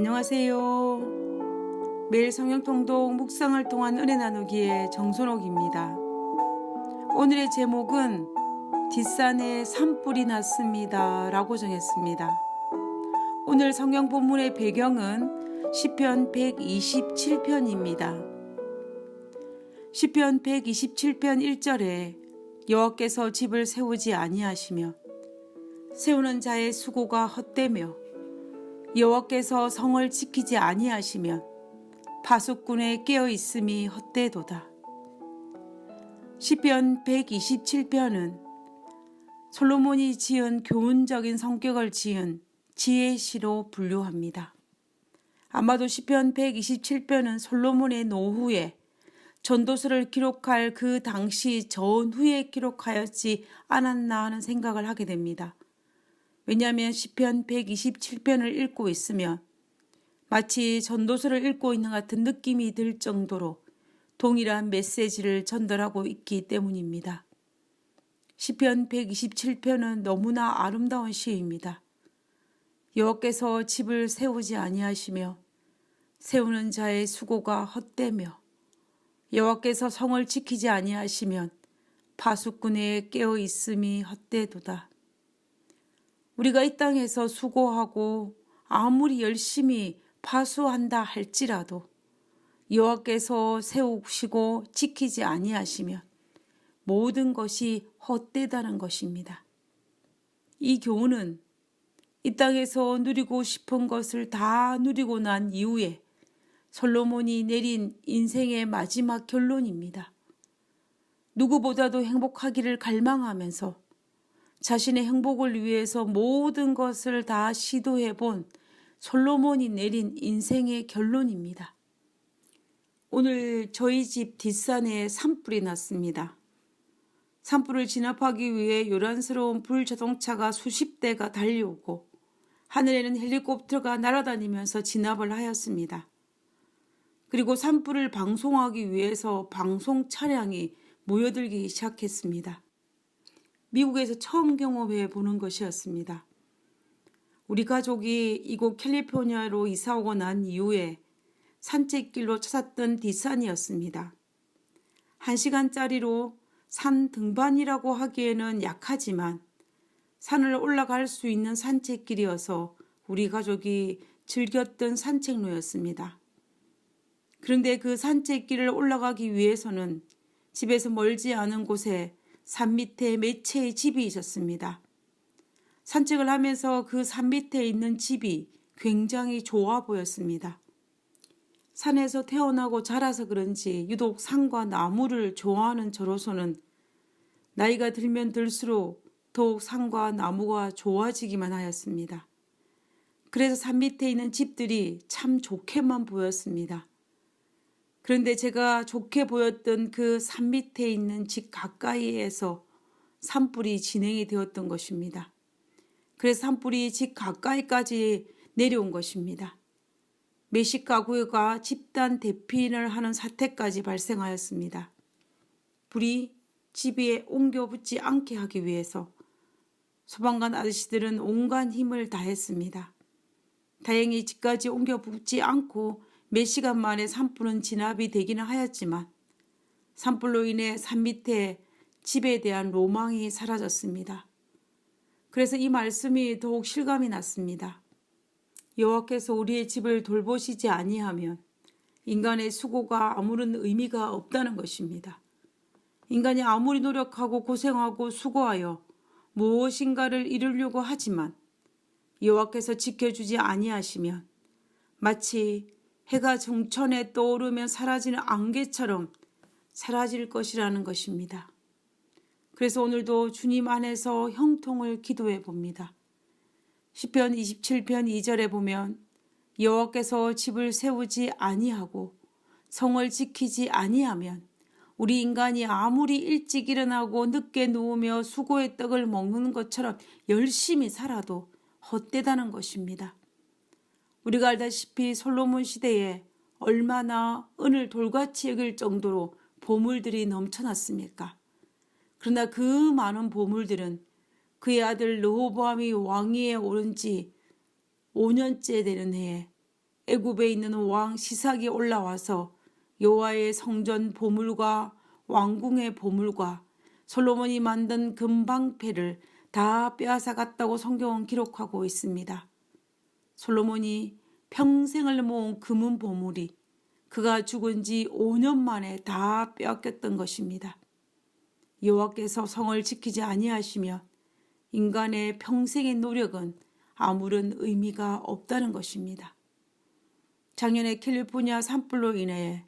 안녕하세요. 매일 성경통독 묵상을 통한 은혜 나누기의 정선옥입니다. 오늘의 제목은 뒷산에 산불이 났습니다 라고 정했습니다. 오늘 성경 본문의 배경은 시편 127편입니다. 시편 127편 1절에 여호와께서 집을 세우지 아니하시며 세우는 자의 수고가 헛되며 여호와께서 성을 지키지 아니하시면 파수꾼의 깨어있음이 헛되도다. 시편 127편은 솔로몬이 지은 교훈적인 성격을 지은 지혜의 시로 분류합니다. 아마도 시편 127편은 솔로몬의 노후에 전도서를 기록할 그 당시 전후에 기록하였지 않았나 하는 생각을 하게 됩니다. 왜냐하면 시편 127편을 읽고 있으면 마치 전도서를 읽고 있는 같은 느낌이 들 정도로 동일한 메시지를 전달하고 있기 때문입니다. 시편 127편은 너무나 아름다운 시입니다. 여호와께서 집을 세우지 아니하시며 세우는 자의 수고가 헛되며 여호와께서 성을 지키지 아니하시면 파수꾼의 깨어 있음이 헛되도다. 우리가 이 땅에서 수고하고 아무리 열심히 파수한다 할지라도 여호와께서 세우시고 지키지 아니하시면 모든 것이 헛되다는 것입니다. 이 교훈은 이 땅에서 누리고 싶은 것을 다 누리고 난 이후에 솔로몬이 내린 인생의 마지막 결론입니다. 누구보다도 행복하기를 갈망하면서 자신의 행복을 위해서 모든 것을 다 시도해 본 솔로몬이 내린 인생의 결론입니다. 오늘 저희 집 뒷산에 산불이 났습니다. 산불을 진압하기 위해 요란스러운 불자동차가 수십 대가 달려오고 하늘에는 헬리콥터가 날아다니면서 진압을 하였습니다. 그리고 산불을 방송하기 위해서 방송 차량이 모여들기 시작했습니다. 미국에서 처음 경험해 보는 것이었습니다. 우리 가족이 이곳 캘리포니아로 이사 오고 난 이후에 산책길로 찾았던 뒷산이었습니다. 1시간짜리로 산 등반이라고 하기에는 약하지만 산을 올라갈 수 있는 산책길이어서 우리 가족이 즐겼던 산책로였습니다. 그런데 그 산책길을 올라가기 위해서는 집에서 멀지 않은 곳에 산 밑에 몇 채의 집이 있었습니다. 산책을 하면서 그 산 밑에 있는 집이 굉장히 좋아 보였습니다. 산에서 태어나고 자라서 그런지 유독 산과 나무를 좋아하는 저로서는 나이가 들면 들수록 더욱 산과 나무가 좋아지기만 하였습니다. 그래서 산 밑에 있는 집들이 참 좋게만 보였습니다. 그런데 제가 좋게 보였던 그 산 밑에 있는 집 가까이에서 산불이 진행이 되었던 것입니다. 그래서 산불이 집 가까이까지 내려온 것입니다. 몇십 가구가 집단 대피를 하는 사태까지 발생하였습니다. 불이 집에 옮겨 붙지 않게 하기 위해서 소방관 아저씨들은 온갖 힘을 다했습니다. 다행히 집까지 옮겨 붙지 않고 몇 시간 만에 산불은 진압이 되기는 하였지만 산불로 인해 산 밑에 집에 대한 로망이 사라졌습니다. 그래서 이 말씀이 더욱 실감이 났습니다. 여호와께서 우리의 집을 돌보시지 아니하면 인간의 수고가 아무런 의미가 없다는 것입니다. 인간이 아무리 노력하고 고생하고 수고하여 무엇인가를 이루려고 하지만 여호와께서 지켜주지 아니하시면 마치 해가 정천에 떠오르면 사라지는 안개처럼 사라질 것이라는 것입니다. 그래서 오늘도 주님 안에서 형통을 기도해 봅니다. 시편 27편 2절에 보면 여호와께서 집을 세우지 아니하고 성을 지키지 아니하면 우리 인간이 아무리 일찍 일어나고 늦게 누우며 수고의 떡을 먹는 것처럼 열심히 살아도 헛되다는 것입니다. 우리가 알다시피 솔로몬 시대에 얼마나 은을 돌같이 여길 정도로 보물들이 넘쳐났습니까? 그러나 그 많은 보물들은 그의 아들 르호보암이 왕위에 오른 지 5년째 되는 해에 애굽에 있는 왕 시삭이 올라와서 여호와의 성전 보물과 왕궁의 보물과 솔로몬이 만든 금방패를 다 빼앗아 갔다고 성경은 기록하고 있습니다. 솔로몬이 평생을 모은 금은 보물이 그가 죽은 지 5년 만에 다 빼앗겼던 것입니다. 여호와께서 성을 지키지 아니하시면 인간의 평생의 노력은 아무런 의미가 없다는 것입니다. 작년에 캘리포니아 산불로 인해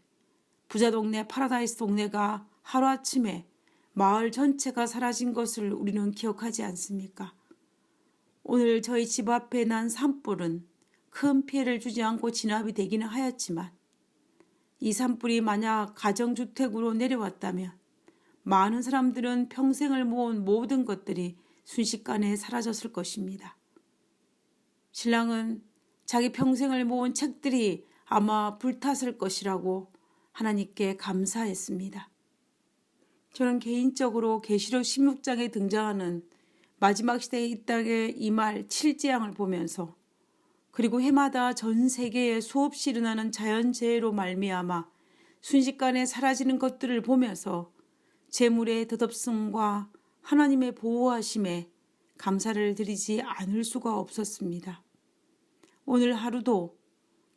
부자 동네 파라다이스 동네가 하루아침에 마을 전체가 사라진 것을 우리는 기억하지 않습니까? 오늘 저희 집 앞에 난 산불은 큰 피해를 주지 않고 진압이 되기는 하였지만 이 산불이 만약 가정주택으로 내려왔다면 많은 사람들은 평생을 모은 모든 것들이 순식간에 사라졌을 것입니다. 신랑은 자기 평생을 모은 책들이 아마 불탔을 것이라고 하나님께 감사했습니다. 저는 개인적으로 계시록 16장에 등장하는 마지막 시대의 이 땅의 이 말 7재앙을 보면서 그리고 해마다 전 세계에 수없이 일어나는 자연재해로 말미암아 순식간에 사라지는 것들을 보면서 재물의 덧없음과 하나님의 보호하심에 감사를 드리지 않을 수가 없었습니다. 오늘 하루도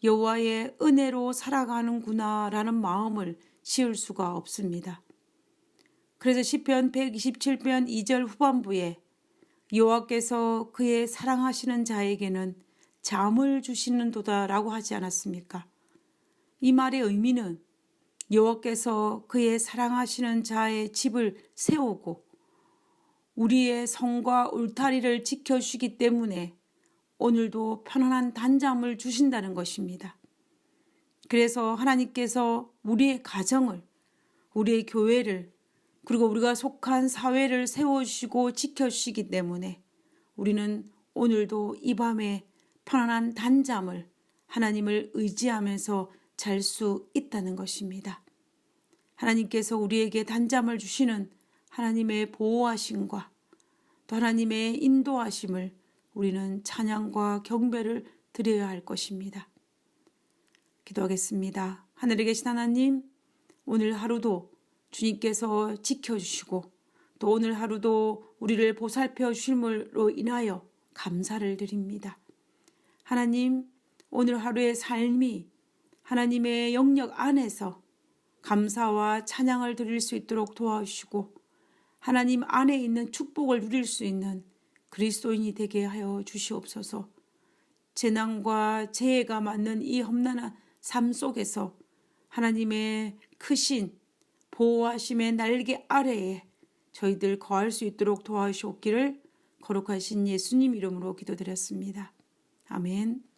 여호와의 은혜로 살아가는구나 라는 마음을 지울 수가 없습니다. 그래서 시편 127편 2절 후반부에 여호와께서 그의 사랑하시는 자에게는 잠을 주시는도다 라고 하지 않았습니까? 이 말의 의미는 여호와께서 그의 사랑하시는 자의 집을 세우고 우리의 성과 울타리를 지켜주시기 때문에 오늘도 편안한 단잠을 주신다는 것입니다. 그래서 하나님께서 우리의 가정을, 우리의 교회를, 그리고 우리가 속한 사회를 세워주시고 지켜주시기 때문에 우리는 오늘도 이 밤에 편안한 단잠을 하나님을 의지하면서 잘 수 있다는 것입니다. 하나님께서 우리에게 단잠을 주시는 하나님의 보호하심과 또 하나님의 인도하심을 우리는 찬양과 경배를 드려야 할 것입니다. 기도하겠습니다. 하늘에 계신 하나님, 오늘 하루도 주님께서 지켜주시고 또 오늘 하루도 우리를 보살펴 주심으로 인하여 감사를 드립니다. 하나님, 오늘 하루의 삶이 하나님의 영역 안에서 감사와 찬양을 드릴 수 있도록 도와주시고 하나님 안에 있는 축복을 누릴 수 있는 그리스도인이 되게 하여 주시옵소서. 재난과 재해가 맞는 이 험난한 삶 속에서 하나님의 크신 보호하심의 날개 아래에 저희들 거할 수 있도록 도와주시옵기를 거룩하신 예수님 이름으로 기도드렸습니다. 아멘.